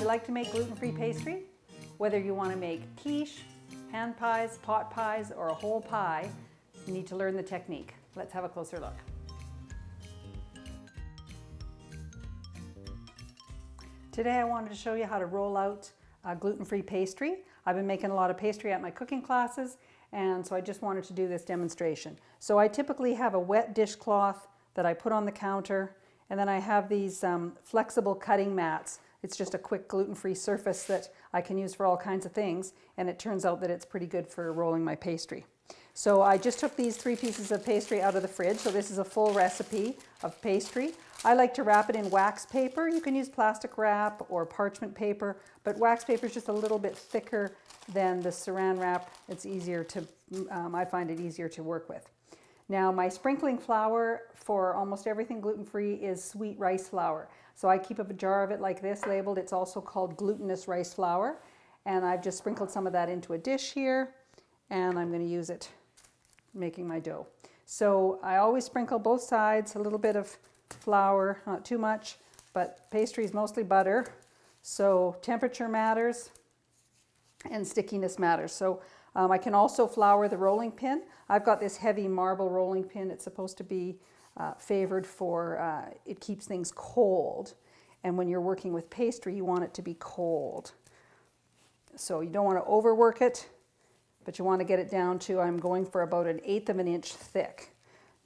like to make gluten-free pastry? Whether you want to make quiche, hand pies, pot pies, or a whole pie, you need to learn the technique. Let's have a closer look. Today I wanted to show you how to roll out a gluten-free pastry. I've been making a lot of pastry at my cooking classes, and so I just wanted to do this demonstration. So I typically have a wet dishcloth that I put on the counter, and then I have these flexible cutting mats. It's just a quick gluten-free surface that I can use for all kinds of things, and it turns out that it's pretty good for rolling my pastry. So I just took these 3 pieces of pastry out of the fridge. So this is a full recipe of pastry. I like to wrap it in wax paper. You can use plastic wrap or parchment paper, but wax paper is just a little bit thicker than the saran wrap. It's easier to, I find it easier to work with. Now my sprinkling flour for almost everything gluten-free is sweet rice flour. So I keep a jar of it like this labeled. It's also called glutinous rice flour. And I've just sprinkled some of that into a dish here, and I'm going to use it making my dough. So I always sprinkle both sides, a little bit of flour, not too much, but pastry is mostly butter. So temperature matters and stickiness matters. So I can also flour the rolling pin. I've got this heavy marble rolling pin. It's supposed to be favored for, it keeps things cold. And when you're working with pastry, you want it to be cold. So you don't want to overwork it, but you want to get it down to, I'm going for about 1/8 of an inch thick.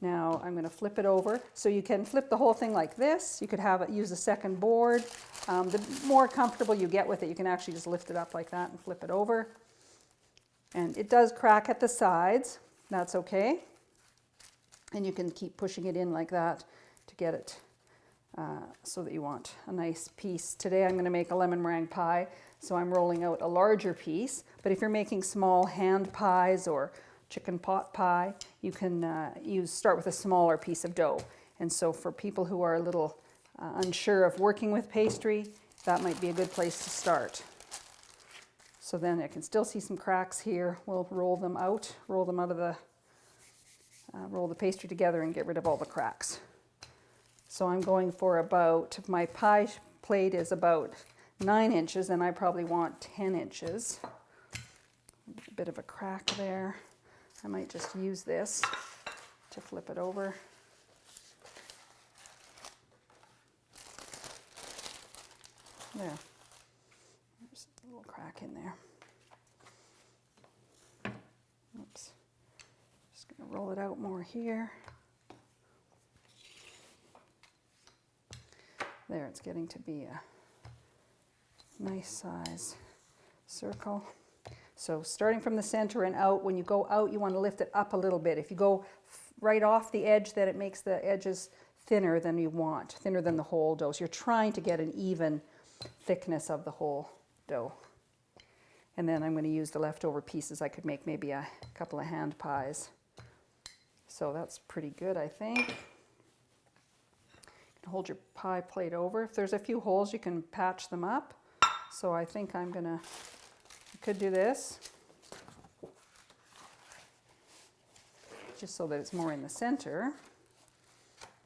Now I'm going to flip it over. So you can flip the whole thing like this. You could have it, use a second board. The more comfortable you get with it, you can actually just lift it up like that and flip it over. And it does crack at the sides. That's okay. And you can keep pushing it in like that to get it so that you want a nice piece. Today I'm going to make a lemon meringue pie, so I'm rolling out a larger piece. But if you're making small hand pies or chicken pot pie, you can start with a smaller piece of dough. And so for people who are a little unsure of working with pastry, that might be a good place to start. So then I can still see some cracks here. We'll roll them out of the, roll the pastry together and get rid of all the cracks. So I'm going for about, if my pie plate is about 9 inches, then I probably want 10 inches. A bit of a crack there. I might just use this to flip it over. There. There's a little crack in there. Oops. Just going to roll it out more here. There, it's getting to be a nice size circle. So starting from the center and out, when you go out, you want to lift it up a little bit. If you go right off the edge, then it makes the edges thinner than you want, thinner than the whole dough. So you're trying to get an even thickness of the whole dough. And then I'm going to use the leftover pieces. I could make maybe a couple of hand pies. So that's pretty good, I think. You can hold your pie plate over. If there's a few holes, you can patch them up. So I think I'm going to, I could do this, just so that it's more in the center.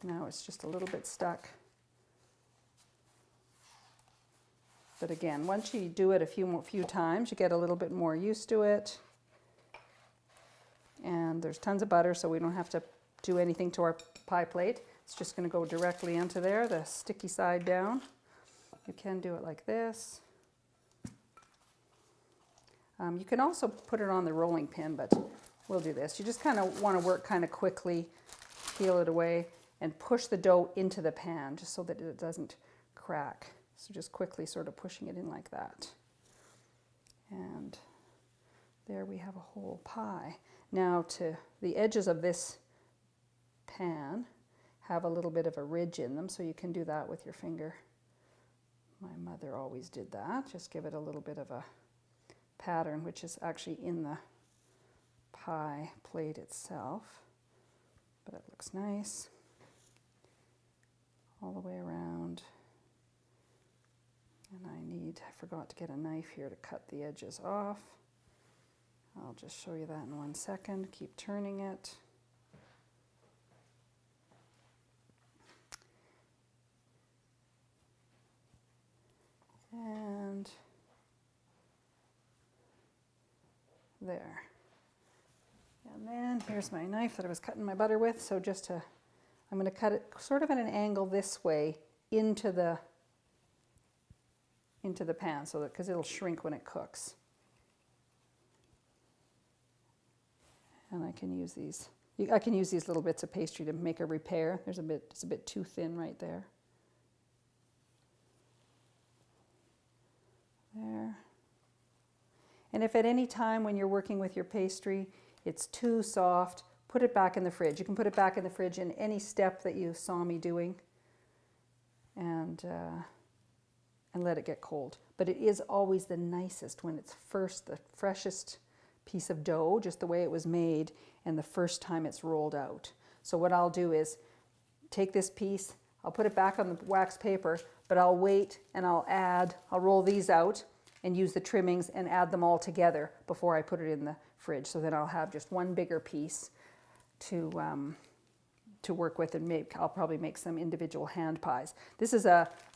Now it's just a little bit stuck. But again, once you do it a few times, you get a little bit more used to it. And there's tons of butter, so we don't have to do anything to our pie plate. It's just going to go directly into there, the sticky side down. You can do it like this. You can also put it on the rolling pin, but we'll do this. You just kind of want to work kind of quickly, peel it away, and push the dough into the pan just so that it doesn't crack. So just quickly sort of pushing it in like that. And there we have a whole pie. Now to the edges of this pan have a little bit of a ridge in them, so you can do that with your finger. My mother always did that. Just give it a little bit of a pattern, which is actually in the pie plate itself. But it looks nice. All the way around. And I forgot to get a knife here to cut the edges off. I'll just show you that in 1 second. Keep turning it. And There. And then here's my knife that I was cutting my butter with. So I'm going to cut it sort of at an angle this way into the pan, so that because it'll shrink when it cooks. And I can use these. I can use these little bits of pastry to make a repair. It's a bit too thin right there. There. And if at any time when you're working with your pastry it's too soft, put it back in the fridge. You can put it back in the fridge in any step that you saw me doing, and let it get cold. But it is always the nicest when it's the freshest piece of dough, just the way it was made, and the first time it's rolled out. So what I'll do is take this piece, I'll put it back on the wax paper, but I'll wait and I'll roll these out and use the trimmings and add them all together before I put it in the fridge. So then I'll have just one bigger piece to work with, and I'll probably make some individual hand pies. This is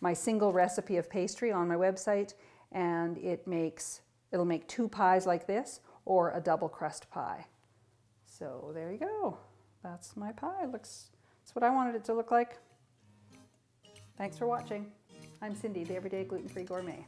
my single recipe of pastry on my website, and it'll make 2 pies like this or a double crust pie. So there you go. That's my pie. That's what I wanted it to look like. Thanks for watching. I'm Cindy, the Everyday Gluten-Free Gourmet.